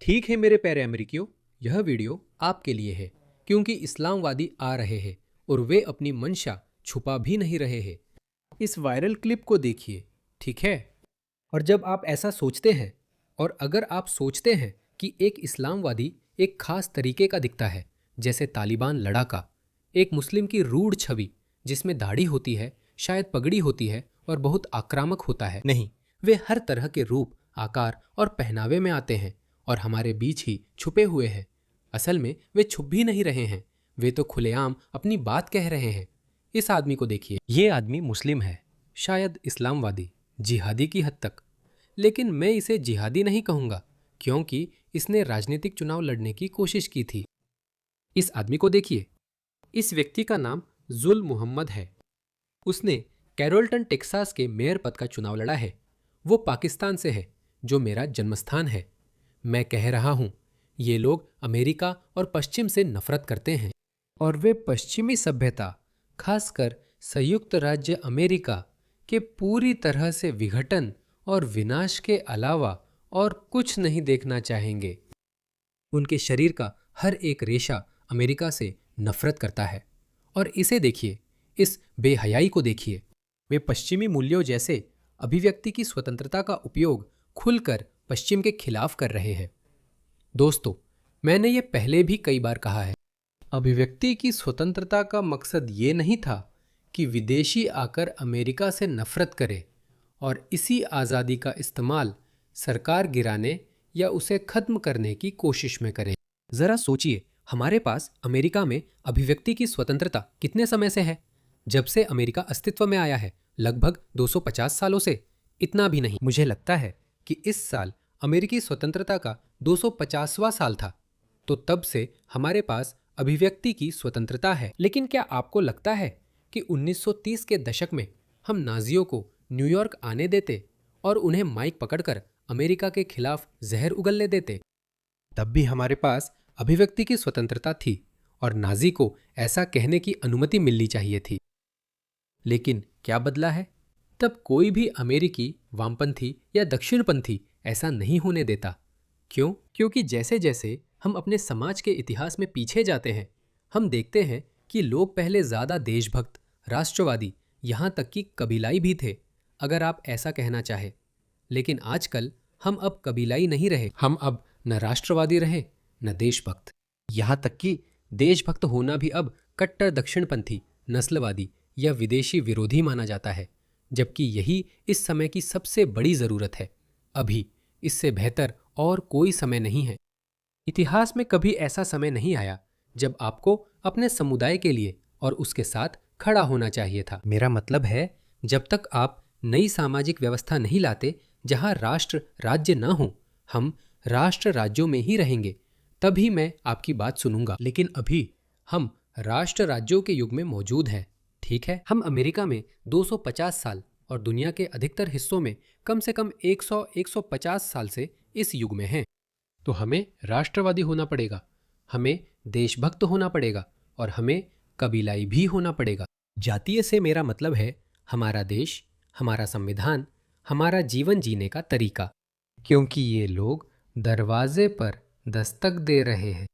ठीक है मेरे प्यारे अमेरिकियों, यह वीडियो आपके लिए है क्योंकि इस्लामवादी आ रहे हैं और वे अपनी मंशा छुपा भी नहीं रहे हैं। इस वायरल क्लिप को देखिए, ठीक है? और जब आप ऐसा सोचते हैं और अगर आप सोचते हैं कि एक इस्लामवादी एक खास तरीके का दिखता है, जैसे तालिबान लड़ाका, एक मुस्लिम की रूढ़ छवि जिसमें दाढ़ी होती है, शायद पगड़ी होती है और बहुत आक्रामक होता है, नहीं, वे हर तरह के रूप, आकार और पहनावे में आते हैं और हमारे बीच ही छुपे हुए हैं। असल में वे छुप भी नहीं रहे हैं, वे तो खुलेआम अपनी बात कह रहे हैं। इस आदमी को देखिए, ये आदमी मुस्लिम है, शायद इस्लामवादी, जिहादी की हद तक, लेकिन मैं इसे जिहादी नहीं कहूँगा क्योंकि इसने राजनीतिक चुनाव लड़ने की कोशिश की थी। इस आदमी को देखिए, इस व्यक्ति का नाम जुल मोहम्मद है। उसने कैरोल्टन टेक्सास के मेयर पद का चुनाव लड़ा है। वो पाकिस्तान से है, जो मेरा जन्मस्थान है। मैं कह रहा हूँ, ये लोग अमेरिका और पश्चिम से नफरत करते हैं और वे पश्चिमी सभ्यता, खासकर संयुक्त राज्य अमेरिका के पूरी तरह से विघटन और विनाश के अलावा और कुछ नहीं देखना चाहेंगे। उनके शरीर का हर एक रेशा अमेरिका से नफरत करता है। और इसे देखिए, इस बेहयाई को देखिए। वे पश्चिमी मूल्यों जैसे अभिव्यक्ति की स्वतंत्रता का उपयोग खुलकर पश्चिम के खिलाफ कर रहे हैं। दोस्तों, मैंने ये पहले भी कई बार कहा है, अभिव्यक्ति की स्वतंत्रता का मकसद ये नहीं था कि विदेशी आकर अमेरिका से नफरत करे और इसी आज़ादी का इस्तेमाल सरकार गिराने या उसे खत्म करने की कोशिश में करे। जरा सोचिए, हमारे पास अमेरिका में अभिव्यक्ति की स्वतंत्रता कितने समय से है? जब से अमेरिका अस्तित्व में आया है, लगभग 250 सालों से। इतना भी नहीं, मुझे लगता है कि इस साल अमेरिकी स्वतंत्रता का 250वां साल था। तो तब से हमारे पास अभिव्यक्ति की स्वतंत्रता है। लेकिन क्या आपको लगता है कि 1930 के दशक में हम नाजियों को न्यूयॉर्क आने देते और उन्हें माइक पकड़कर अमेरिका के खिलाफ जहर उगलने देते? तब भी हमारे पास अभिव्यक्ति की स्वतंत्रता थी और नाजी को ऐसा कहने की अनुमति मिलनी चाहिए थी। लेकिन क्या बदला है? तब कोई भी अमेरिकी वामपंथी या दक्षिणपंथी ऐसा नहीं होने देता। क्यों? क्योंकि जैसे जैसे हम अपने समाज के इतिहास में पीछे जाते हैं, हम देखते हैं कि लोग पहले ज़्यादा देशभक्त, राष्ट्रवादी, यहाँ तक कि कबीलाई भी थे, अगर आप ऐसा कहना चाहे। लेकिन आजकल हम अब कबीलाई नहीं रहे, हम अब न राष्ट्रवादी रहे न देशभक्त। यहाँ तक कि देशभक्त होना भी अब कट्टर दक्षिणपंथी, नस्लवादी या विदेशी विरोधी माना जाता है, जबकि यही इस समय की सबसे बड़ी ज़रूरत है। अभी इससे बेहतर और कोई समय नहीं है। इतिहास में कभी ऐसा समय नहीं आया जब आपको अपने समुदाय के लिए और उसके साथ खड़ा होना चाहिए था। मेरा मतलब है, जब तक आप नई सामाजिक व्यवस्था नहीं लाते जहां राष्ट्र राज्य ना हो, हम राष्ट्र राज्यों में ही रहेंगे, तभी मैं आपकी बात सुनूंगा। लेकिन अभी हम राष्ट्र राज्यों के युग में मौजूद हैं, ठीक है? हम अमेरिका में 250 साल और दुनिया के अधिकतर हिस्सों में कम से कम 100-150 साल से इस युग में हैं। तो हमें राष्ट्रवादी होना पड़ेगा, हमें देशभक्त होना पड़ेगा और हमें कबीलाई भी होना पड़ेगा। जातीय से मेरा मतलब है हमारा देश, हमारा संविधान, हमारा जीवन जीने का तरीका। क्योंकि ये लोग दरवाजे पर दस्तक दे रहे हैं।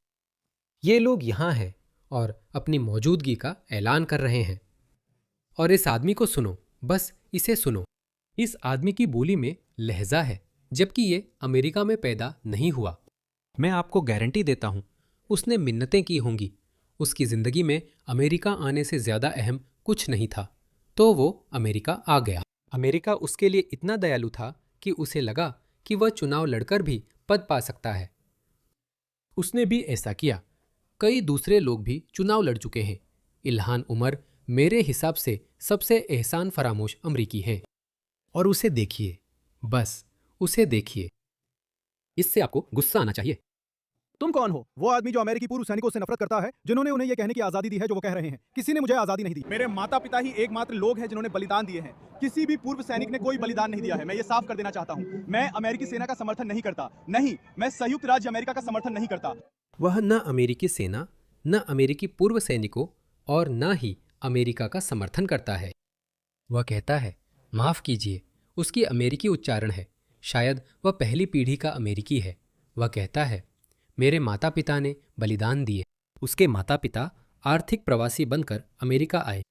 ये लोग यहाँ हैं और अपनी मौजूदगी का ऐलान कर रहे हैं। और इस आदमी को सुनो, बस इसे सुनो। इस आदमी की बोली में लहजा है, जबकि ये अमेरिका में पैदा नहीं हुआ। मैं आपको गारंटी देता हूँ, उसने मिन्नतें की होंगी। उसकी जिंदगी में अमेरिका आने से ज्यादा अहम कुछ नहीं था, तो वो अमेरिका आ गया। अमेरिका उसके लिए इतना दयालु था कि उसे लगा कि वह चुनाव लड़कर भी पद पा सकता है। उसने भी ऐसा किया। कई दूसरे लोग भी चुनाव लड़ चुके हैं। इल्हान उमर मेरे हिसाब से सबसे एहसान फरामोश अमरीकी है। और उसे देखिए, बस उसे देखिए। इससे आपको गुस्सा आना चाहिए। तुम कौन हो? वो आदमी जो अमेरिकी पूर्व सैनिकों से नफरत करता है, जिन्होंने उन्हें यह कहने की आजादी दी है जो वो कह रहे हैं। किसी ने मुझे आजादी नहीं दी। मेरे माता पिता ही एकमात्र लोग हैं जिन्होंने बलिदान दिए हैं। किसी भी पूर्व सैनिक ने कोई बलिदान नहीं दिया है। मैं ये साफ कर देना चाहता हूँ। मैं अमेरिकी सेना का समर्थन नहीं करता। नहीं, मैं संयुक्त राज्य अमेरिका का समर्थन नहीं करता। वह न अमेरिकी सेना, न अमेरिकी पूर्व सैनिकों और न ही अमेरिका का समर्थन करता है। वह कहता है, माफ कीजिए, उसकी अमेरिकी उच्चारण है, शायद वह पहली पीढ़ी का अमेरिकी है। वह कहता है, मेरे माता पिता ने बलिदान दिए। उसके माता पिता आर्थिक प्रवासी बनकर अमेरिका आए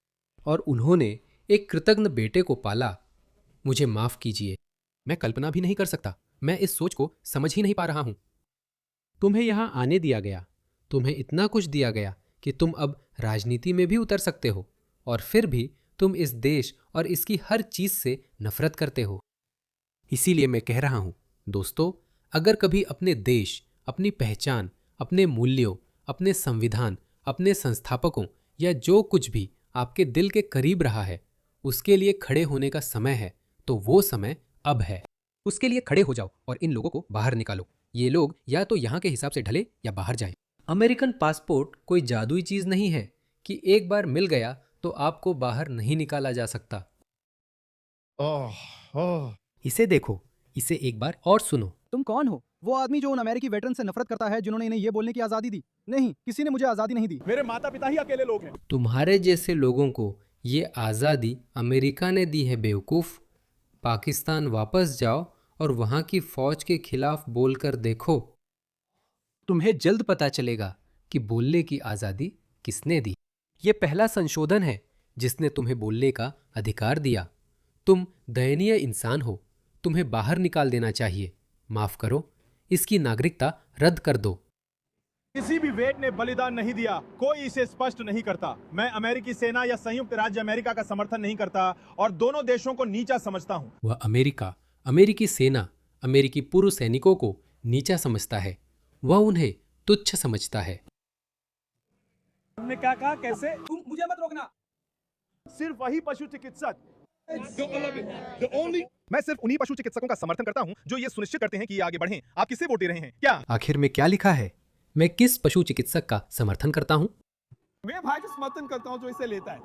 और उन्होंने एक कृतज्ञ बेटे को पाला। मुझे माफ कीजिए, मैं कल्पना भी नहीं कर सकता। मैं इस सोच को समझ ही नहीं पा रहा हूं। तुम्हें यहां आने दिया गया, तुम्हें इतना कुछ दिया गया कि तुम अब राजनीति में भी उतर सकते हो, और फिर भी तुम इस देश और इसकी हर चीज से नफरत करते हो। इसीलिए मैं कह रहा हूं, दोस्तों, अगर कभी अपने देश, अपनी पहचान, अपने मूल्यों, अपने संविधान, अपने संस्थापकों या जो कुछ भी आपके दिल के करीब रहा है, उसके लिए खड़े होने का समय है, तो वो समय अब है। उसके लिए खड़े हो जाओ और इन लोगों को बाहर निकालो। ये लोग या तो यहाँ के हिसाब से ढले या बाहर जाएं। अमेरिकन पासपोर्ट कोई जादुई चीज नहीं है कि एक बार मिल गया तो आपको बाहर नहीं निकाला जा सकता। इसे देखो, इसे एक बार और सुनो। तुम कौन हो? वो आदमी जो उन अमेरिकी वेटरन से नफरत करता है जिन्होंने इन्हें ये बोलने की आजादी दी। नहीं, किसी ने मुझे आजादी नहीं दी। मेरे माता पिता ही अकेले लोग हैं। तुम्हारे जैसे लोगों को ये आज़ादी अमेरिका ने दी है, बेवकूफ़। पाकिस्तान वापस जाओ और वहाँ की फौज के खिलाफ बोलकर देखो। तुम्हें जल्द पता चलेगा कि बोलने की आज़ादी किसने दी। ये पहला संशोधन है जिसने तुम्हें बोलने का अधिकार दिया। तुम दयनीय इंसान हो, तुम्हें बाहर निकाल देना चाहिए। माफ करो, इसकी नागरिकता रद्द कर दो। किसी भी वेट ने बलिदान नहीं दिया, कोई इसे स्पष्ट नहीं करता। मैं अमेरिकी सेना या संयुक्त राज्य अमेरिका का समर्थन नहीं करता और दोनों देशों को नीचा समझता हूं। वह अमेरिका, अमेरिकी सेना, अमेरिकी पूर्व सैनिकों को नीचा समझता है। वह उन्हें तुच्छ समझता है। तुमने क्या कहा? कैसे? तुम मुझे मत रोकना। सिर्फ वही पशु चिकित्सक, मैं सिर्फ उन्हीं पशु चिकित्सकों का समर्थन करता हूं जो ये सुनिश्चित करते हैं कि ये आगे बढ़ें। आप किसे वोट दे रहे हैं? क्या आखिर में क्या लिखा है? मैं किस पशु चिकित्सक का समर्थन करता हूं? मैं भाई का समर्थन करता हूं जो इसे लेता है।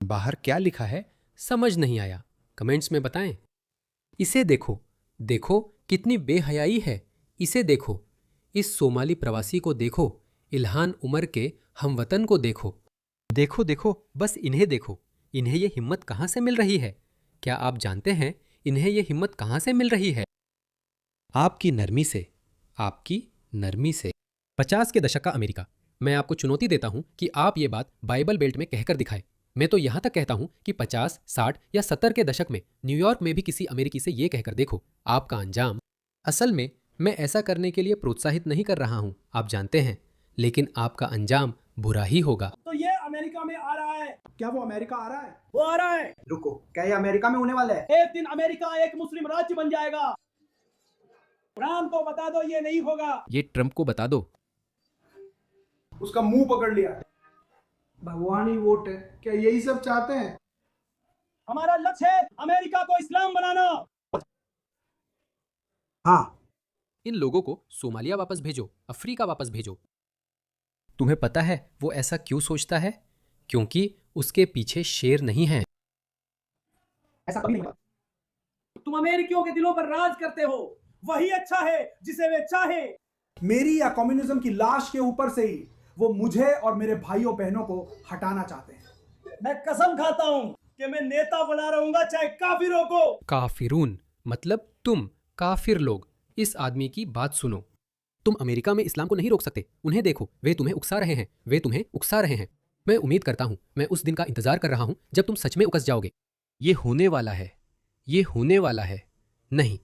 बाहर क्या लिखा है समझ नहीं आया, कमेंट्स में बताएं। इसे देखो, देखो कितनी बेहयाई है। इसे देखो, इस सोमाली प्रवासी को देखो, इल्हान उमर के हमवतन को देखो। देखो देखो, बस इन्हें देखो। इन्हें ये हिम्मत कहां से मिल रही है? क्या आप जानते हैं इन्हें ये हिम्मत कहां से मिल रही है? आपकी नरमी से, आपकी नरमी से। 50 के दशक का अमेरिका। मैं आपको चुनौती देता हूं कि आप ये बात बाइबल बेल्ट में कहकर दिखाएं। मैं तो यहां तक कहता हूं कि 50, 60 या 70 के दशक में न्यूयॉर्क में भी किसी अमेरिकी से ये कहकर देखो, आपका अंजाम। असल में मैं ऐसा करने के लिए प्रोत्साहित नहीं कर रहा हूं, आप जानते हैं, लेकिन आपका अंजाम बुरा ही होगा। तो ये अमेरिका में आ रहा है। क्या वो अमेरिका आ रहा है? वो आ रहा है। रुको, क्या ये अमेरिका में होने वाला है? एक दिन अमेरिका एक मुस्लिम राज्य बन जाएगा। ट्रम्प को बता दो ये नहीं होगा। ये ट्रम्प को बता दो। उसका मुंह पकड़ लिया। भगवान ही वोट है, क्या यही सब चाहते हैं? हमारा लक्ष्य है अमेरिका को इस्लाम बनाना। हाँ, इन लोगों को सोमालिया वापस भेजो, अफ्रीका वापस भेजो। तुम्हें पता है वो ऐसा क्यों सोचता है? क्योंकि उसके पीछे शेर नहीं है। ऐसा कभी नहीं होगा। तुम अमेरिकियों के दिलों पर राज करते हो, वही अच्छा है जिसे वे चाहे। मेरी या कम्युनिज्म की लाश के ऊपर से ही वो मुझे और मेरे भाइयों बहनों को हटाना चाहते हैं। मैं कसम खाता हूं कि मैं नेता बना रहूंगा चाहे काफिरों को। काफिरून मतलब तुम, काफिर लोग। इस आदमी की बात सुनो। तुम अमेरिका में इस्लाम को नहीं रोक सकते। उन्हें देखो, वे तुम्हें उकसा रहे हैं, वे तुम्हें उकसा रहे हैं। मैं उम्मीद करता हूं, मैं उस दिन का इंतजार कर रहा हूं जब तुम सच में उकस जाओगे। ये होने वाला है, ये होने वाला है। नहीं,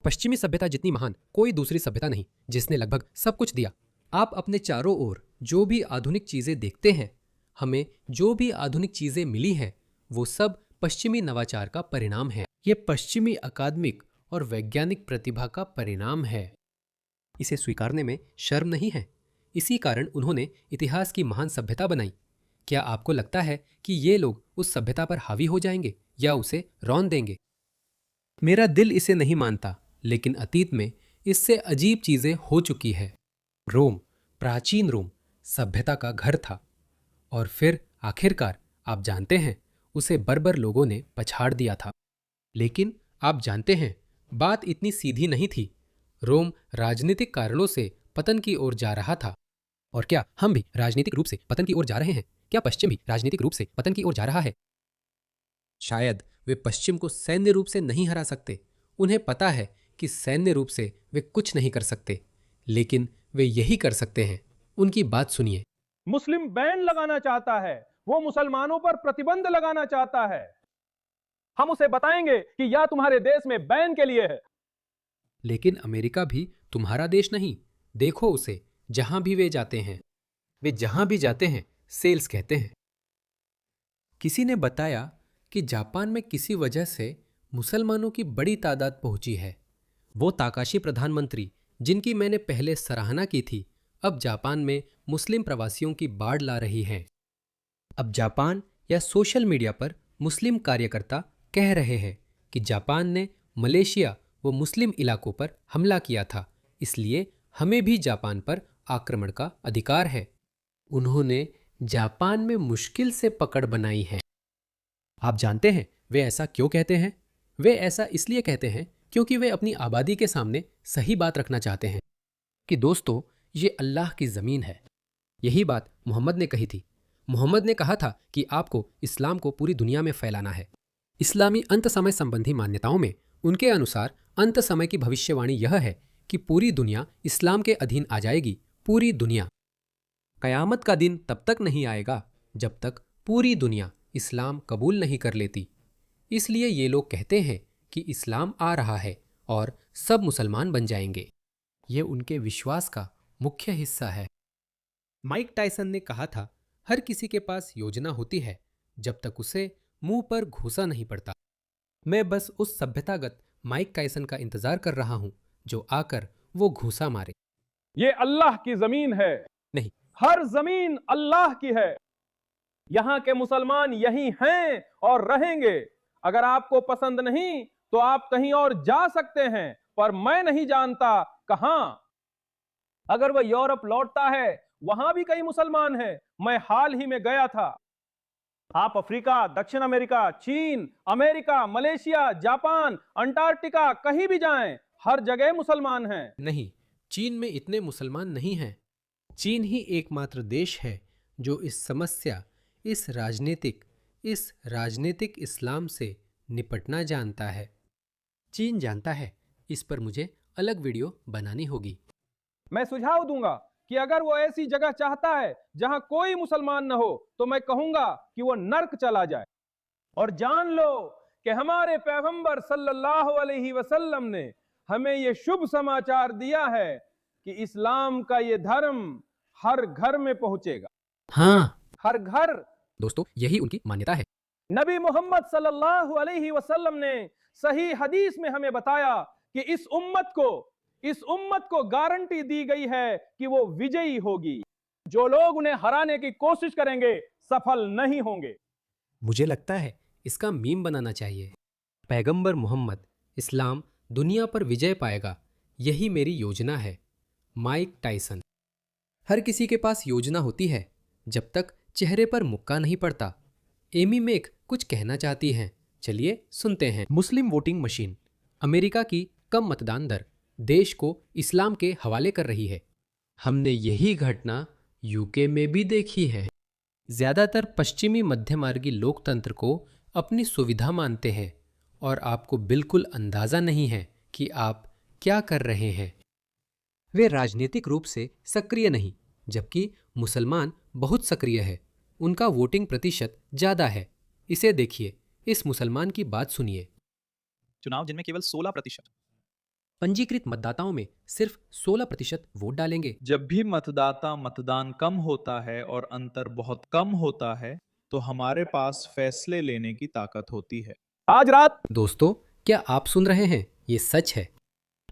पश्चिमी सभ्यता जितनी महान कोई दूसरी सभ्यता नहीं जिसने लगभग सब कुछ दिया। आप अपने चारों ओर जो भी आधुनिक चीजें देखते हैं, हमें जो भी आधुनिक चीजें मिली हैं, वो सब पश्चिमी नवाचार का परिणाम है। ये पश्चिमी अकादमिक और वैज्ञानिक प्रतिभा का परिणाम है। इसे स्वीकारने में शर्म नहीं है। इसी कारण उन्होंने इतिहास की महान सभ्यता बनाई। क्या आपको लगता है कि ये लोग उस सभ्यता पर हावी हो जाएंगे या उसे रौंद देंगे? मेरा दिल इसे नहीं मानता, लेकिन अतीत में इससे अजीब चीजें हो चुकी है। रोम, प्राचीन रोम सभ्यता का घर था, और फिर आखिरकार आप जानते हैं उसे बर्बर लोगों ने पछाड़ दिया था। लेकिन आप जानते हैं बात इतनी सीधी नहीं थी। रोम राजनीतिक कारणों से पतन की ओर जा रहा था। और क्या हम भी राजनीतिक रूप से पतन की ओर जा रहे हैं? क्या पश्चिम भी राजनीतिक रूप से पतन की ओर जा रहा है? शायद वे पश्चिम को सैन्य रूप से नहीं हरा सकते। उन्हें पता है कि सैन्य रूप से वे कुछ नहीं कर सकते, लेकिन वे यही कर सकते हैं। उनकी बात सुनिए। मुस्लिम बैन लगाना चाहता है, वो मुसलमानों पर प्रतिबंध लगाना चाहता है। हम उसे बताएंगे कि यह तुम्हारे देश में बैन के लिए है। लेकिन अमेरिका भी तुम्हारा देश नहीं। देखो उसे, जहां भी वे जाते हैं, वे जहां भी जाते हैं सेल्स कहते हैं। किसी ने बताया कि जापान में किसी वजह से मुसलमानों की बड़ी तादाद पहुंची है। वो ताकाशी प्रधानमंत्री जिनकी मैंने पहले सराहना की थी, अब जापान में मुस्लिम प्रवासियों की बाढ़ ला रही हैं। अब जापान या सोशल मीडिया पर मुस्लिम कार्यकर्ता कह रहे हैं कि जापान ने मलेशिया व मुस्लिम इलाकों पर हमला किया था, इसलिए हमें भी जापान पर आक्रमण का अधिकार है। उन्होंने जापान में मुश्किल से पकड़ बनाई है। आप जानते हैं वे ऐसा क्यों कहते हैं? वे ऐसा इसलिए कहते हैं क्योंकि वे अपनी आबादी के सामने सही बात रखना चाहते हैं कि दोस्तों, ये अल्लाह की ज़मीन है। यही बात मोहम्मद ने कही थी। मोहम्मद ने कहा था कि आपको इस्लाम को पूरी दुनिया में फैलाना है। इस्लामी अंत समय संबंधी मान्यताओं में उनके अनुसार अंत समय की भविष्यवाणी यह है कि पूरी दुनिया इस्लाम के अधीन आ जाएगी। पूरी दुनिया। कयामत का दिन तब तक नहीं आएगा जब तक पूरी दुनिया इस्लाम कबूल नहीं कर लेती। इसलिए ये लोग कहते हैं कि इस्लाम आ रहा है और सब मुसलमान बन जाएंगे। ये उनके विश्वास का मुख्य हिस्सा है। माइक टायसन ने कहा था, हर किसी के पास योजना होती है जब तक उसे मुंह पर घूसा नहीं पड़ता। मैं बस उस सभ्यतागत माइक टायसन का इंतजार कर रहा हूं जो आकर वो घूसा मारे। ये अल्लाह की जमीन है। नहीं, हर जमीन अल्लाह की है। यहां के मुसलमान यही हैं और रहेंगे। अगर आपको पसंद नहीं तो आप कहीं और जा सकते हैं, पर मैं नहीं जानता कहां। अगर वह यूरोप लौटता है, वहां भी कई मुसलमान हैं। मैं हाल ही में गया था। आप अफ्रीका, दक्षिण अमेरिका, चीन, अमेरिका, मलेशिया, जापान, अंटार्कटिका कहीं भी जाएं, हर जगह मुसलमान हैं। नहीं, चीन में इतने मुसलमान नहीं हैं। चीन ही एकमात्र देश है जो इस समस्या, इस राजनीतिक इस्लाम से निपटना जानता है। चीन जानता है। इस पर मुझे अलग वीडियो बनानी होगी। मैं सुझाव दूंगा कि अगर वो ऐसी जगह चाहता है जहां कोई मुसलमान न हो, तो मैं कहूंगा कि वो नर्क चला जाए। और जान लो कि हमारे पैगंबर सल्लल्लाहु अलैहि वसल्लम ने हमें ये शुभ समाचार दिया है कि इस्लाम का ये धर्म हर घर में पहुंचेगा। हाँ हर घर। दोस्तों, यही उनकी मान्यता है। नबी मोहम्मद सल्लल्लाहु अलैहि वसल्लम ने सही हदीस में हमें बताया कि इस उम्मत को गारंटी दी गई है कि वो विजयी होगी। जो लोग उन्हें हराने की कोशिश करेंगे सफल नहीं होंगे। मुझे लगता है इसका मीम बनाना चाहिए। पैगंबर मोहम्मद, इस्लाम दुनिया पर विजय पाएगा, यही मेरी योजना है। Mike Tyson. हर किसी के पास योजना होती है जब तक चेहरे पर मुक्का नहीं पड़ता। एमी मेक कुछ कहना चाहती हैं। चलिए सुनते हैं। मुस्लिम वोटिंग मशीन। अमेरिका की कम मतदान दर देश को इस्लाम के हवाले कर रही है। हमने यही घटना यूके में भी देखी है। ज़्यादातर पश्चिमी मध्यमार्गी लोकतंत्र को अपनी सुविधा मानते हैं और आपको बिल्कुल अंदाज़ा नहीं है कि आप क्या कर रहे हैं। वे राजनीतिक रूप से सक्रिय नहीं, जबकि मुसलमान बहुत सक्रिय है। उनका वोटिंग प्रतिशत ज़्यादा है। इसे देखिए, इस मुसलमान की बात सुनिए। चुनाव जिनमें केवल 16% पंजीकृत मतदाताओं में सिर्फ 16% वोट डालेंगे। जब भी मतदान कम होता है और अंतर बहुत कम होता है, तो हमारे पास फैसले लेने की ताकत होती है। आज रात। दोस्तों, क्या आप सुन रहे हैं? ये सच है।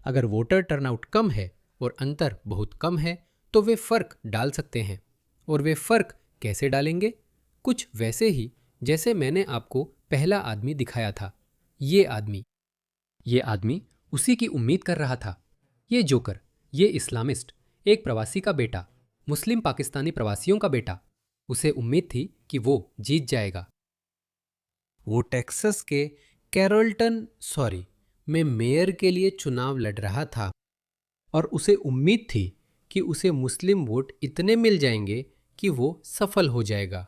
अगर वोटर टर्नआउट कम है और अंतर बहुत कम है तो वे फर्क डाल सकते हैं। और वे फर्क कैसे डालेंगे? कुछ वैसे ही जैसे मैंने आपको पहला आदमी दिखाया था। ये आदमी उसी की उम्मीद कर रहा था। ये जोकर, ये इस्लामिस्ट, एक प्रवासी का बेटा, मुस्लिम पाकिस्तानी प्रवासियों का बेटा। उसे उम्मीद थी कि वो जीत जाएगा। वो टेक्सास के कैरोल्टन में मेयर के लिए चुनाव लड़ रहा था और उसे उम्मीद थी कि उसे मुस्लिम वोट इतने मिल जाएंगे कि वो सफल हो जाएगा।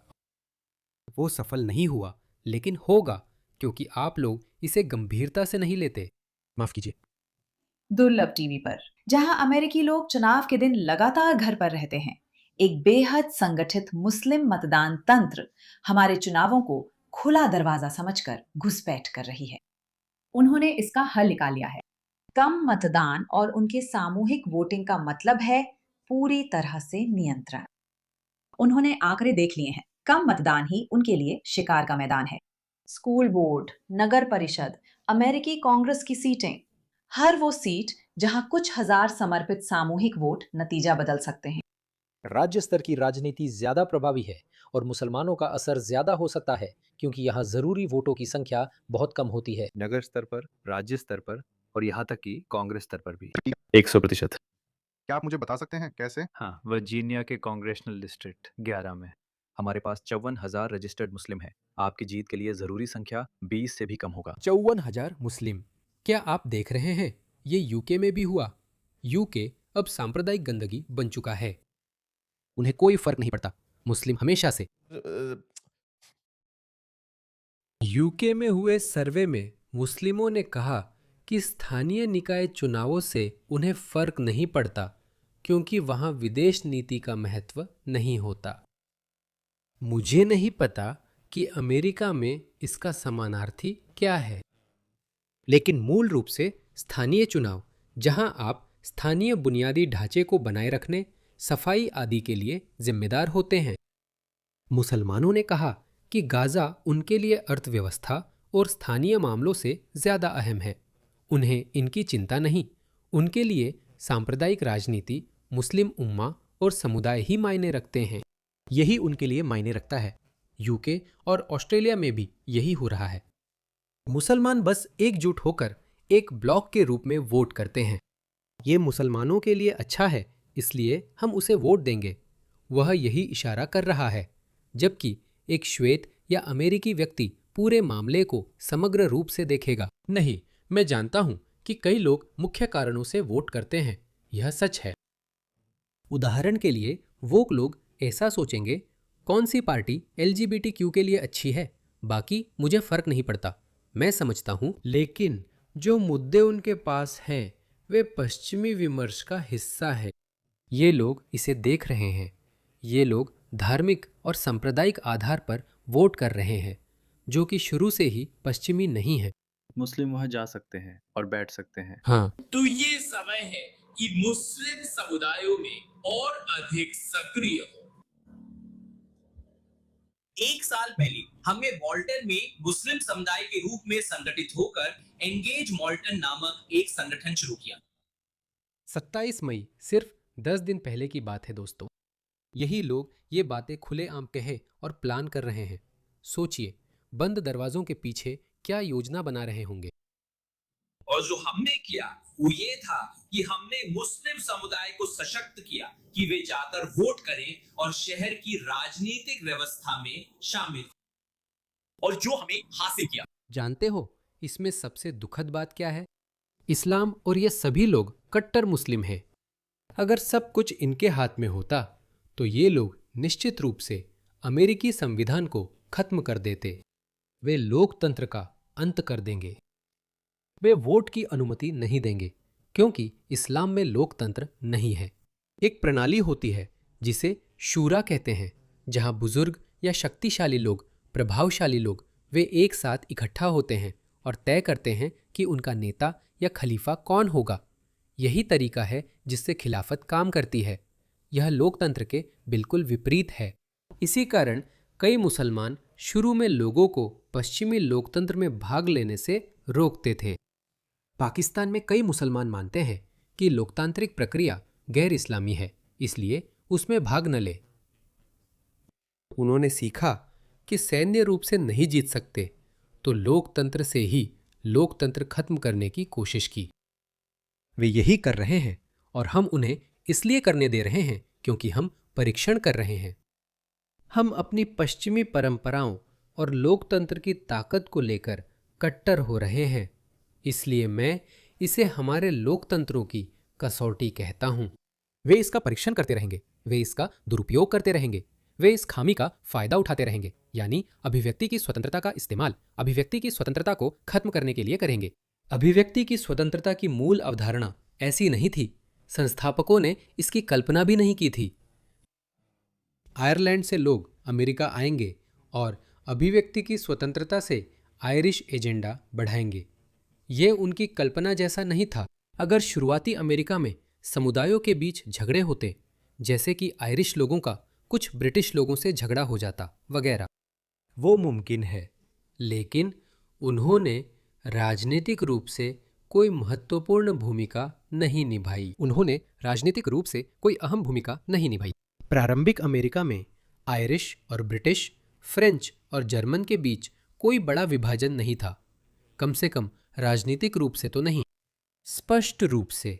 वो सफल नहीं हुआ, लेकिन होगा, क्योंकि आप लोग इसे गंभीरता से नहीं लेते। माफ कीजिए। दुर्लभ टीवी पर, जहां अमेरिकी लोग चुनाव के दिन लगातार घर पर रहते हैं, एक बेहद संगठित मुस्लिम मतदान तंत्र हमारे चुनावों को खुला दरवाजा समझकर घुसपैठ कर रही है। उन्होंने इसका हल निकाल लिया है। कम मतदान और उनके सामूहिक वोटिंग का मतलब है पूरी तरह से नियंत्रण। उन्होंने आंकड़े देख लिए हैं। कम मतदान ही उनके लिए शिकार का मैदान है। स्कूल बोर्ड, नगर परिषद, अमेरिकी कांग्रेस की सीटें, हर वो सीट जहां कुछ हजार समर्पित सामूहिक वोट नतीजा बदल सकते हैं। राज्य स्तर की राजनीति ज्यादा प्रभावी है और मुसलमानों का असर ज्यादा हो सकता है क्योंकि यहाँ जरूरी वोटों की संख्या बहुत कम होती है। नगर स्तर पर, राज्य स्तर पर और यहाँ तक कि कांग्रेस स्तर पर भी 100%। क्या आप मुझे बता सकते हैं कैसे? हाँ, वर्जीनिया के कांग्रेशनल डिस्ट्रिक्ट 11 में हमारे पास 54,000 रजिस्टर्ड मुस्लिम है। आपकी जीत के लिए जरूरी संख्या 20 से भी कम होगा। 54,000 मुस्लिम। क्या आप देख रहे हैं, ये यूके में भी हुआ। यूके अब सांप्रदायिक गंदगी बन चुका है। उन्हें कोई फर्क नहीं पड़ता। मुस्लिम हमेशा से। यूके में हुए सर्वे में मुस्लिमों ने कहा कि स्थानीय निकाय चुनावों से उन्हें फर्क नहीं पड़ता क्योंकि वहां विदेश नीति का महत्व नहीं होता। मुझे नहीं पता कि अमेरिका में इसका समानार्थी क्या है, लेकिन मूल रूप से स्थानीय चुनाव, जहां आप स्थानीय बुनियादी ढांचे को बनाए रखने, सफाई आदि के लिए जिम्मेदार होते हैं। मुसलमानों ने कहा कि गाजा उनके लिए अर्थव्यवस्था और स्थानीय मामलों से ज्यादा अहम है। उन्हें इनकी चिंता नहीं। उनके लिए सांप्रदायिक राजनीति, मुस्लिम उम्मा और समुदाय ही मायने रखते हैं। यही उनके लिए मायने रखता है। यूके और ऑस्ट्रेलिया में भी यही हो रहा है। मुसलमान बस एकजुट होकर एक ब्लॉक के रूप में वोट करते हैं। ये मुसलमानों के लिए अच्छा है, इसलिए हम उसे वोट देंगे। वह यही इशारा कर रहा है, जबकि एक श्वेत या अमेरिकी व्यक्ति पूरे मामले को समग्र रूप से देखेगा। नहीं, मैं जानता हूं कि कई लोग मुख्य कारणों से वोट करते हैं। यह सच है। उदाहरण के लिए वोक लोग ऐसा सोचेंगे, कौन सी पार्टी LGBTQ के लिए अच्छी है, बाकी मुझे फर्क नहीं पड़ता, मैं समझता हूं। लेकिन जो मुद्दे उनके पास हैं वे पश्चिमी विमर्श का हिस्सा है। ये लोग इसे देख रहे हैं। ये लोग धार्मिक और सांप्रदायिक आधार पर वोट कर रहे हैं, जो कि शुरू से ही पश्चिमी नहीं है। मुस्लिम वहां जा सकते हैं और बैठ सकते हैं। हाँ, तो ये समय है कि मुस्लिम समुदायों में और अधिक सक्रिय हो। 1 साल पहले हमने मॉल्टन में मुस्लिम समुदाय के रूप में संगठित होकर एंगेज मॉल्टन नामक एक संगठन शुरू किया। 27 मई सिर्फ 10 दिन पहले की बात है दोस्तों। यही लोग ये बातें खुलेआम कहे और प्लान कर रहे हैं। सोचिए, बंद दरवाजों के पीछे क्या योजना बना रहे होंगे। और जो हमने किया वो ये था कि हमने मुस्लिम समुदाय को सशक्त किया कि वे जाकर वोट करें और शहर की राजनीतिक व्यवस्था में शामिल हो। और जो हमें हासिल किया, जानते हो इसमें सबसे दुखद बात क्या है? इस्लाम और ये सभी लोग कट्टर मुस्लिम हैं। अगर सब कुछ इनके हाथ में होता तो ये लोग निश्चित रूप से अमेरिकी संविधान को खत्म कर देते। वे लोकतंत्र का अंत कर देंगे। वे वोट की अनुमति नहीं देंगे क्योंकि इस्लाम में लोकतंत्र नहीं है। एक प्रणाली होती है जिसे शूरा कहते हैं, जहां बुजुर्ग या शक्तिशाली लोग, प्रभावशाली लोग, वे एक साथ इकट्ठा होते हैं और तय करते हैं कि उनका नेता या खलीफा कौन होगा। यही तरीका है जिससे खिलाफत काम करती है। यह लोकतंत्र के बिल्कुल विपरीत है। इसी कारण कई मुसलमान शुरू में लोगों को पश्चिमी लोकतंत्र में भाग लेने से रोकते थे। पाकिस्तान में कई मुसलमान मानते हैं कि लोकतांत्रिक प्रक्रिया गैर इस्लामी है, इसलिए उसमें भाग न ले। उन्होंने सीखा कि सैन्य रूप से नहीं जीत सकते, तो लोकतंत्र से ही लोकतंत्र खत्म करने की कोशिश की। वे यही कर रहे हैं और हम उन्हें इसलिए करने दे रहे हैं क्योंकि हम परीक्षण कर रहे हैं। हम अपनी पश्चिमी परंपराओं और लोकतंत्र की ताकत को लेकर कट्टर हो रहे हैं। इसलिए मैं इसे हमारे लोकतंत्रों की कसौटी कहता हूं। वे इसका परीक्षण करते रहेंगे, वे इसका दुरुपयोग करते रहेंगे, वे इस खामी का फायदा उठाते रहेंगे, यानी अभिव्यक्ति की स्वतंत्रता का इस्तेमाल अभिव्यक्ति की स्वतंत्रता को खत्म करने के लिए करेंगे। अभिव्यक्ति की स्वतंत्रता की मूल अवधारणा ऐसी नहीं थी। संस्थापकों ने इसकी कल्पना भी नहीं की थी। आयरलैंड से लोग अमेरिका आएंगे और अभिव्यक्ति की स्वतंत्रता से आयरिश एजेंडा बढ़ाएंगे। ये उनकी कल्पना जैसा नहीं था। अगर शुरुआती अमेरिका में समुदायों के बीच झगड़े होते, जैसे कि आयरिश लोगों का कुछ ब्रिटिश लोगों से झगड़ा हो जाता वगैरह, वो मुमकिन है। लेकिन उन्होंने राजनीतिक रूप से कोई महत्वपूर्ण भूमिका नहीं निभाई। प्रारंभिक अमेरिका में आयरिश और ब्रिटिश, फ्रेंच और जर्मन के बीच कोई बड़ा विभाजन नहीं था, कम से कम राजनीतिक रूप से तो नहीं। स्पष्ट रूप से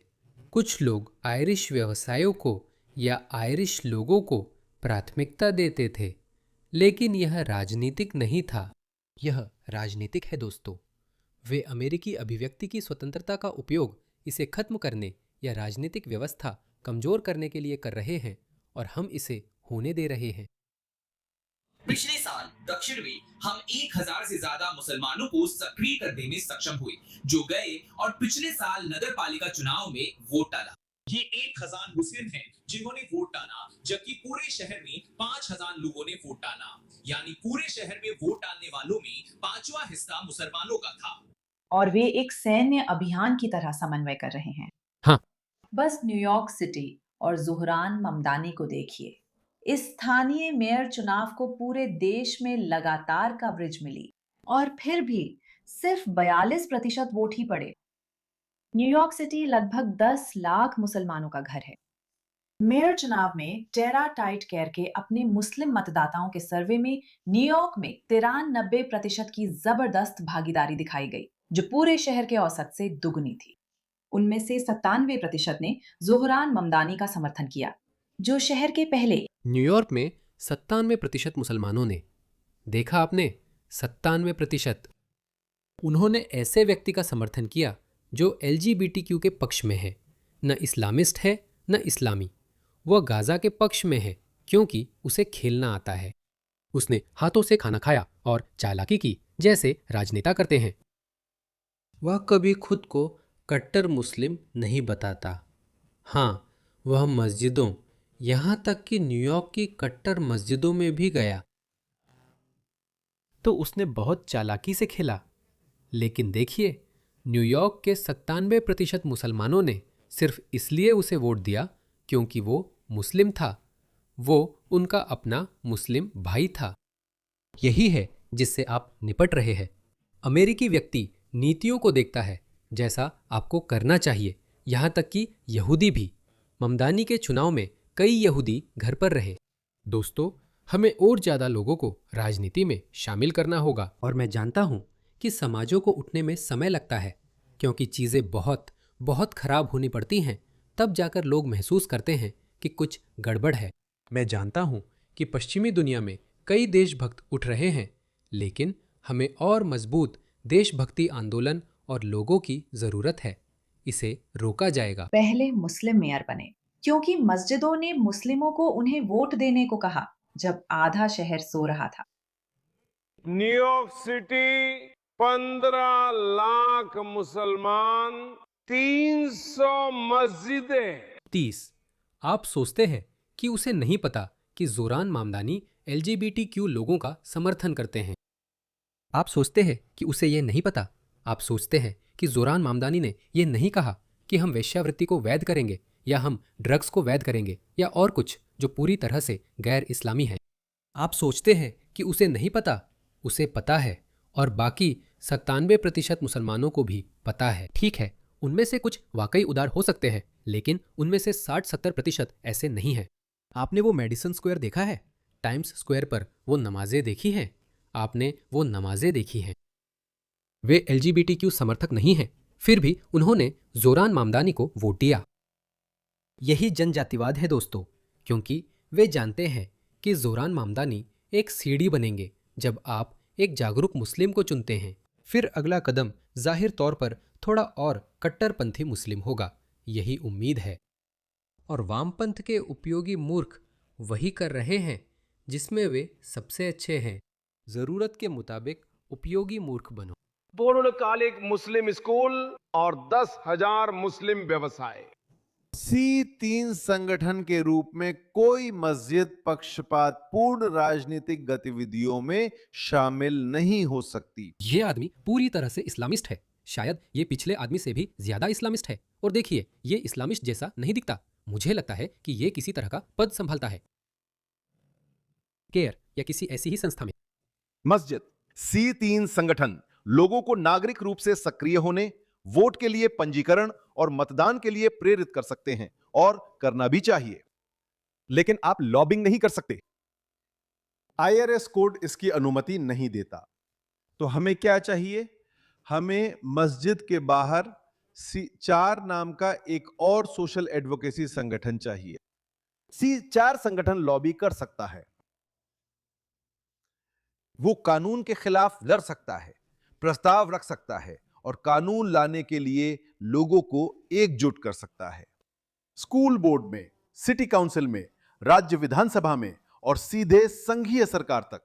कुछ लोग आयरिश व्यवसायों को या आयरिश लोगों को प्राथमिकता देते थे, लेकिन यह राजनीतिक नहीं था। यह राजनीतिक है दोस्तों। वे अमेरिकी अभिव्यक्ति की स्वतंत्रता का उपयोग इसे खत्म करने या राजनीतिक व्यवस्था कमजोर करने के लिए कर रहे हैं, और हम इसे होने दे रहे हैं। पिछले साल दक्षिण में हम 1000 से ज्यादा मुसलमानों को सक्रिय करने में सक्षम हुए, जो गए और पिछले साल नगर पालिका चुनाव में वोट डाला। ये 1000 मुस्लिम हैं जिन्होंने वोट डाला, जबकि पूरे शहर में 5000 लोगों ने वोट डाला। यानी पूरे शहर में वोट डालने वालों में 5वां हिस्सा मुसलमानों का था। और वे एक सैन्य अभियान की तरह समन्वय कर रहे हैं। हाँ। बस न्यूयॉर्क सिटी और ज़ोहरान ममदानी को देखिए। इस स्थानीय मेयर चुनाव को पूरे देश में लगातार कवरेज मिली और फिर भी सिर्फ 42% वोट ही पड़े। न्यूयॉर्क सिटी लगभग 10 लाख मुसलमानों का घर है। मेयर चुनाव में टेरा टाइट केयर के अपने मुस्लिम मतदाताओं के सर्वे में न्यूयॉर्क में 93% की जबरदस्त भागीदारी दिखाई गई, जो पूरे शहर के औसत से दुगनी थी। उनमें से 97% ने ज़ोहरान ममदानी का समर्थन किया, जो शहर के पहले। न्यूयॉर्क में 97% मुसलमानों ने, देखा आपने, 97%। उन्होंने ऐसे व्यक्ति का समर्थन किया जो LGBTQ के पक्ष में है, न इस्लामिस्ट है न इस्लामी। वह गाजा के पक्ष में है क्योंकि उसे खेलना आता है। उसने हाथों से खाना खाया और चालाकी की, जैसे राजनेता करते हैं। वह कभी खुद को कट्टर मुस्लिम नहीं बताता। हाँ, वह मस्जिदों, यहाँ तक कि न्यूयॉर्क की कट्टर मस्जिदों में भी गया। तो उसने बहुत चालाकी से खेला। लेकिन देखिए, न्यूयॉर्क के 97% मुसलमानों ने सिर्फ इसलिए उसे वोट दिया क्योंकि वो मुस्लिम था। वो उनका अपना मुस्लिम भाई था। यही है जिससे आप निपट रहे हैं। अमेरिकी व्यक्ति नीतियों को देखता है जैसा आपको करना चाहिए, यहाँ तक कि यहूदी भी। ममदानी के चुनाव में कई यहूदी घर पर रहे। दोस्तों, हमें और ज़्यादा लोगों को राजनीति में शामिल करना होगा। और मैं जानता हूँ कि समाजों को उठने में समय लगता है, क्योंकि चीज़ें बहुत बहुत खराब होनी पड़ती हैं, तब जाकर लोग महसूस करते हैं कि कुछ गड़बड़ है। मैं जानता हूँ कि पश्चिमी दुनिया में कई देशभक्त उठ रहे हैं, लेकिन हमें और मजबूत देशभक्ति आंदोलन और लोगों की ज़रूरत है। इसे रोका जाएगा। पहले मुस्लिम मेयर बने क्योंकि मस्जिदों ने मुस्लिमों को उन्हें वोट देने को कहा जब आधा शहर सो रहा था। न्यूयॉर्क सिटी 15 लाख मुसलमान, 300 मस्जिदें। 30। आप सोचते हैं कि उसे नहीं पता कि ज़ोहरान ममदानी LGBTQ लोगों का समर्थन करते हैं। आप सोचते हैं कि उसे यह नहीं पता। आप सोचते हैं कि ज़ोहरान ममदानी ने यह नहीं कहा कि हम वेश्यावृत्ति को वैध करेंगे या हम ड्रग्स को वैध करेंगे या और कुछ जो पूरी तरह से गैर इस्लामी है। आप सोचते हैं कि उसे नहीं पता। उसे पता है, और बाकी 97% मुसलमानों को भी पता है। ठीक है, उनमें से कुछ वाकई उदार हो सकते हैं, लेकिन उनमें से 60-70% ऐसे नहीं हैं। आपने वो मेडिसन स्क्वायर देखा है? टाइम्स स्क्वायर पर वो नमाजें देखी हैं? आपने वो नमाजें देखी हैं? वे LGBTQ समर्थक नहीं हैं, फिर भी उन्होंने ज़ोहरान ममदानी को वोट दिया। यही जनजातिवाद है दोस्तों, क्योंकि वे जानते हैं कि ज़ोहरान ममदानी एक सीढ़ी बनेंगे जब आप एक जागरूक मुस्लिम को चुनते हैं। फिर अगला कदम जाहिर तौर पर थोड़ा और कट्टरपंथी मुस्लिम होगा, यही उम्मीद है। और वामपंथ के उपयोगी मूर्ख वही कर रहे हैं जिसमें वे सबसे अच्छे हैं। ज़रूरत के मुताबिक उपयोगी मूर्ख बनो। पूर्णकालिक मुस्लिम स्कूल और 10,000 मुस्लिम व्यवसाय। C3 संगठन के रूप में कोई मस्जिद पक्षपात पूर्ण राजनीतिक गतिविधियों में शामिल नहीं हो सकती। ये आदमी पूरी तरह से इस्लामिस्ट है। शायद ये पिछले आदमी से भी ज्यादा इस्लामिस्ट है। और देखिए, ये इस्लामिस्ट जैसा नहीं दिखता। मुझे लगता है कि ये किसी तरह का पद संभालता है, केयर या किसी ऐसी ही संस्था में। मस्जिद C3 संगठन लोगों को नागरिक रूप से सक्रिय होने, वोट के लिए पंजीकरण और मतदान के लिए प्रेरित कर सकते हैं, और करना भी चाहिए। लेकिन आप लॉबिंग नहीं कर सकते। IRS कोड इसकी अनुमति नहीं देता। तो हमें क्या चाहिए? हमें मस्जिद के बाहर C4 नाम का एक और सोशल एडवोकेसी संगठन चाहिए। C4 संगठन लॉबी कर सकता है, वो कानून के खिलाफ लड़ सकता है, प्रस्ताव रख सकता है और कानून लाने के लिए लोगों को एकजुट कर सकता है। स्कूल बोर्ड में, सिटी काउंसिल में, राज्य विधानसभा में और सीधे संघीय सरकार तक।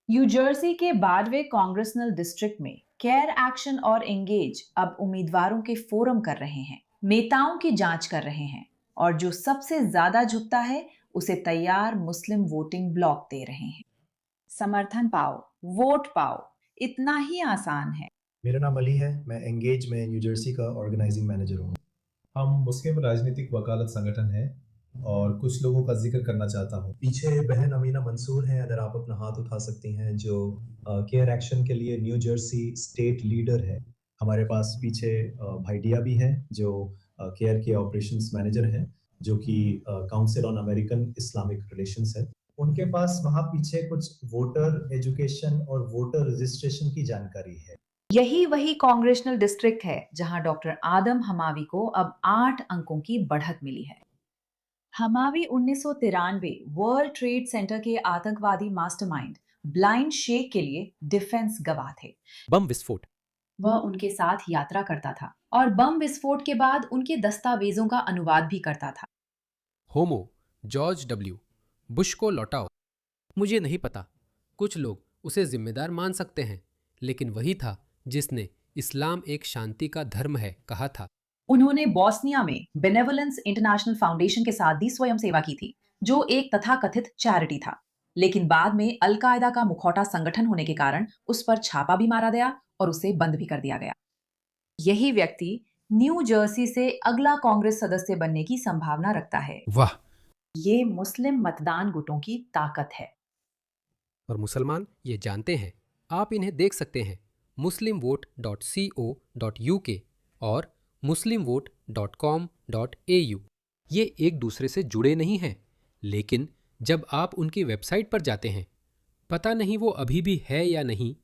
न्यू जर्सी के 12वें कांग्रेसनल डिस्ट्रिक्ट में केयर एक्शन और एंगेज अब उम्मीदवारों के फोरम कर रहे हैं, नेताओं की जांच कर रहे हैं और जो सबसे ज्यादा झुकता है उसे तैयार मुस्लिम वोटिंग ब्लॉक दे रहे हैं। समर्थन पाओ, वोट पाओ, इतना ही आसान है। मेरा नाम अली है, मैं एंगेज में न्यू जर्सी का ऑर्गेनाइजिंग मैनेजर हूँ। हम मुस्लिम राजनीतिक वकालत संगठन है और कुछ लोगों का जिक्र करना चाहता हूँ। पीछे बहन अमीना मंसूर हैं, अगर आप अपना हाथ उठा सकती हैं, जो केयर एक्शन के लिए न्यू जर्सी स्टेट लीडर है। हमारे पास पीछे भाई डिया भी हैं, जो केयर के ऑपरेशंस मैनेजर हैं, जो कि council on American Islamic relations है। उनके पास वहाँ पीछे कुछ वोटर एजुकेशन और वोटर रजिस्ट्रेशन की जानकारी है। यही वही कांग्रेसनल डिस्ट्रिक्ट है जहां डॉक्टर आदम हमावी को अब 8 अंकों की बढ़त मिली है। हमावी 1993 वर्ल्ड ट्रेड सेंटर के आतंकवादी मास्टरमाइंड ब्लाइंड शेख के लिए डिफेंस गवाह थे। बम विस्फोट। वह उनके साथ यात्रा करता था और बम विस्फोट के बाद उनके दस्तावेजों का अनुवाद भी करता था। होमो जॉर्ज W. बुश को लौटाओ। मुझे नहीं पता, कुछ लोग उसे जिम्मेदार मान सकते हैं, लेकिन वही था जिसने इस्लाम एक शांति का धर्म है कहा था। उन्होंने बोस्निया में बेनेवोलेंस इंटरनेशनल फाउंडेशन के साथ भी स्वयं सेवा की थी, जो एक तथाकथित चैरिटी था। लेकिन बाद में अल-कायदा का मुखौटा संगठन होने के कारण उस पर छापा भी मारा गया और उसे बंद भी कर दिया गया। यही व्यक्ति न्यू जर्सी से अगला कांग्रेस सदस्य बनने की संभावना रखता है। वाह! ये मुस्लिम मतदान गुटों की ताकत है। और मुसलमान ये जानते हैं। आप इन्हें देख सकते हैं muslimvote.co.uk और muslimvote.com.au। ये एक दूसरे से जुड़े नहीं हैं, लेकिन जब आप उनकी वेबसाइट पर जाते हैं, पता नहीं वो अभी भी है या नहीं।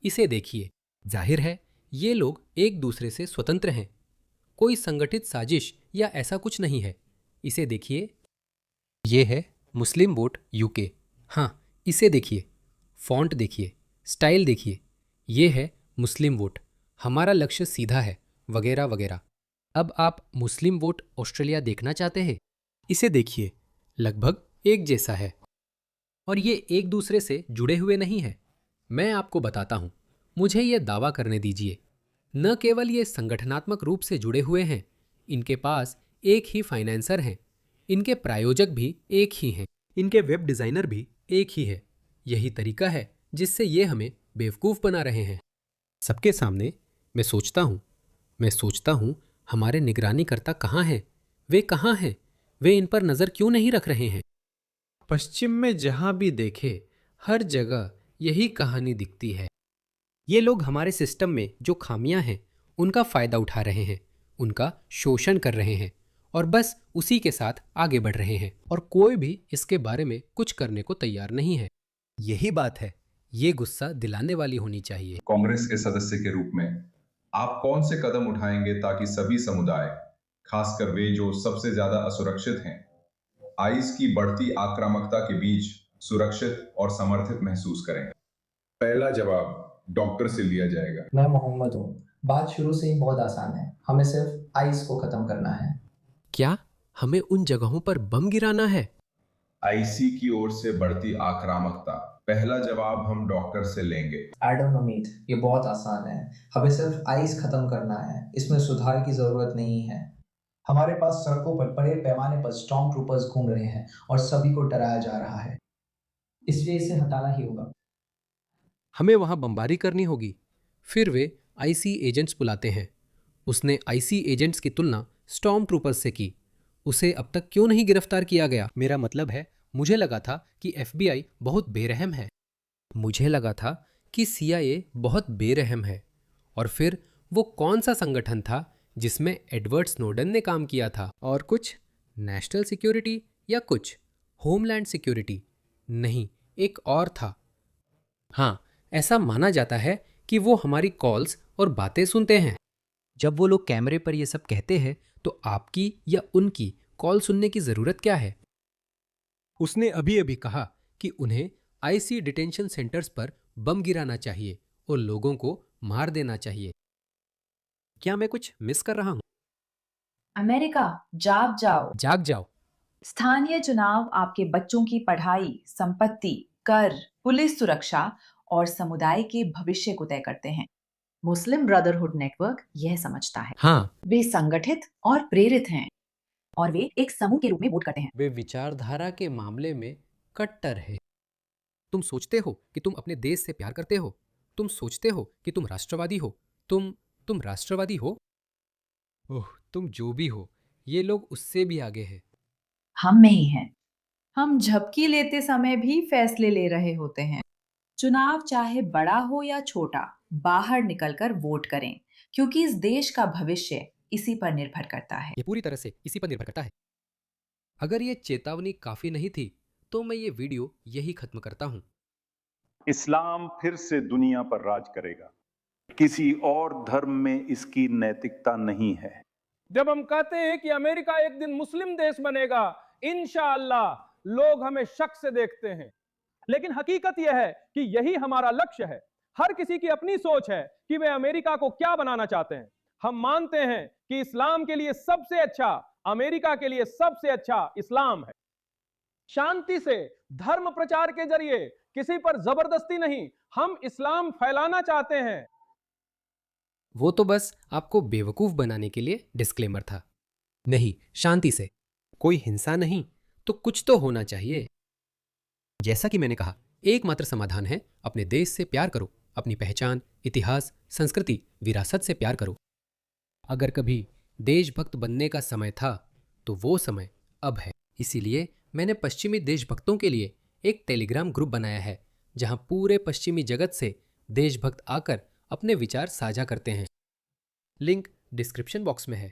इसे देखिए, जाहिर है ये लोग एक दूसरे से स्वतंत्र हैं। कोई संगठित साजिश या ऐसा कुछ नहीं है। इसे देखिए, ये है मुस्लिम वोट यूके। हाँ, इसे देखिए, फॉन्ट देखिए, स्टाइल देखिए। ये है मुस्लिम वोट, हमारा लक्ष्य सीधा है, वगैरह वगैरह। अब आप मुस्लिम वोट ऑस्ट्रेलिया देखना चाहते हैं? इसे देखिए, लगभग एक जैसा है और ये एक दूसरे से जुड़े हुए नहीं है। मैं आपको बताता हूँ, मुझे ये दावा करने दीजिए। न केवल ये संगठनात्मक रूप से जुड़े हुए हैं, इनके पास एक ही फाइनेंसर हैं, इनके प्रायोजक भी एक ही हैं, इनके वेब डिज़ाइनर भी एक ही है। यही तरीका है जिससे ये हमें बेवकूफ़ बना रहे हैं। सबके सामने मैं सोचता हूँ हमारे निगरानीकर्ता कहाँ हैं? वे कहाँ हैं? वे इन पर नज़र क्यों नहीं रख रहे हैं? पश्चिम में जहाँ भी देखे, हर जगह यही कहानी दिखती है। ये लोग हमारे सिस्टम में जो खामियां हैं, उनका फ़ायदा उठा रहे हैं, उनका शोषण कर रहे हैं और बस उसी के साथ आगे बढ़ रहे हैं, और कोई भी इसके बारे में कुछ करने को तैयार नहीं है। यही बात है, ये गुस्सा दिलाने वाली होनी चाहिए। कांग्रेस के सदस्य के रूप में आप कौन से कदम उठाएंगे ताकि सभी समुदाय, खासकर वे जो सबसे ज्यादा असुरक्षित हैं, आइस की बढ़ती आक्रामकता के बीच सुरक्षित और समर्थित महसूस करें? पहला जवाब डॉक्टर से लिया जाएगा। मैं मोहम्मद हूँ। बात शुरू से ही बहुत आसान है, हमें सिर्फ आइस को खत्म करना है। क्या हमें उन जगहों पर बम गिराना है? आईसी की ओर से बढ़ती आक्रामकता पहला जवाब हम डॉक्टर से लेंगे। एडम अमीत, ये बहुत आसान है। हमें सिर्फ आइस खत्म करना है, इसमें सुधार की जरूरत नहीं है। हमारे पास सड़कों पर बड़े पैमाने पर स्टॉर्म ट्रूपर्स घूम रहे हैं और सभी को डराया जा रहा है, इसलिए इसे हटाना ही होगा। हमें वहां बमबारी करनी होगी। फिर वे आईसी एजेंट्स बुलाते हैं। उसने आईसी एजेंट्स की तुलना स्टॉर्म ट्रूपर्स से की। उसे अब तक क्यों नहीं गिरफ्तार किया गया? मेरा मतलब है, मुझे लगा था कि एफबीआई बहुत बेरहम है। मुझे लगा था कि सीआईए बहुत बेरहम है। और फिर वो कौन सा संगठन था जिसमें एडवर्ड स्नोडन ने काम किया था? और कुछ नेशनल सिक्योरिटी या कुछ होमलैंड सिक्योरिटी? नहीं, एक और था। हाँ, ऐसा माना जाता है कि वो हमारी कॉल्स और बातें सुनते हैं। जब वो लोग कैमरे पर ये सब कहते हैं तो आपकी या उनकी कॉल सुनने की जरूरत क्या है? उसने अभी अभी कहा कि उन्हें आईसी डिटेंशन सेंटर्स पर बम गिराना चाहिए और लोगों को मार देना चाहिए। क्या मैं कुछ मिस कर रहा हूं? अमेरिका, जाग जाओ। जाग जाओ। स्थानीय चुनाव आपके बच्चों की पढ़ाई, संपत्ति, कर, पुलिस सुरक्षा और समुदाय के भविष्य को तय करते हैं। मुस्लिम ब्रदरहुड नेटवर्क यह समझता है। हाँ, वे संगठित और प्रेरित हैं और वे एक समूह के रूप में वोट करते हैं। वे विचारधारा के मामले में कट्टर है। तुम सोचते हो कि तुम अपने देश से प्यार करते हो। तुम सोचते हो कि तुम राष्ट्रवादी हो। तुम राष्ट्रवादी हो? ओह, तुम जो भी हो, ये लोग उससे भी आगे हैं। हम में ही हैं। हम झपकी लेते समय भी फैसले ले रहे होते हैं। चुनाव चाहे बड़ा हो या छोटा, बाहर निकलकर वोट करें, क्योंकि इस देश का भविष्य इसी पर निर्भर करता है। ये पूरी तरह से इसी पर निर्भर करता है। अगर ये चेतावनी काफी नहीं थी तो मैं ये वीडियो यही खत्म करता हूं। इस्लाम फिर से दुनिया पर राज करेगा। किसी और धर्म में इसकी नैतिकता नहीं है। जब हम कहते हैं कि अमेरिका एक दिन मुस्लिम देश बनेगा, इंशाअल्लाह, लोग हमें शक से देखते हैं, लेकिन हकीकत यह है कि यही हमारा लक्ष्य है। हर किसी की अपनी सोच है कि वे अमेरिका को क्या बनाना चाहते हैं। हम मानते हैं कि इस्लाम के लिए सबसे अच्छा, अमेरिका के लिए सबसे अच्छा इस्लाम है। शांति से, धर्म प्रचार के जरिए, किसी पर जबरदस्ती नहीं, हम इस्लाम फैलाना चाहते हैं। वो तो बस आपको बेवकूफ बनाने के लिए डिस्क्लेमर था। नहीं, शांति से, कोई हिंसा नहीं, तो कुछ तो होना चाहिए। जैसा कि मैंने कहा, एकमात्र समाधान है अपने देश से प्यार करो, अपनी पहचान, इतिहास, संस्कृति, विरासत से प्यार करो। अगर कभी देशभक्त बनने का समय था तो वो समय अब है। इसीलिए मैंने पश्चिमी देशभक्तों के लिए एक टेलीग्राम ग्रुप बनाया है जहां पूरे पश्चिमी जगत से देशभक्त आकर अपने विचार साझा करते हैं। लिंक डिस्क्रिप्शन बॉक्स में है।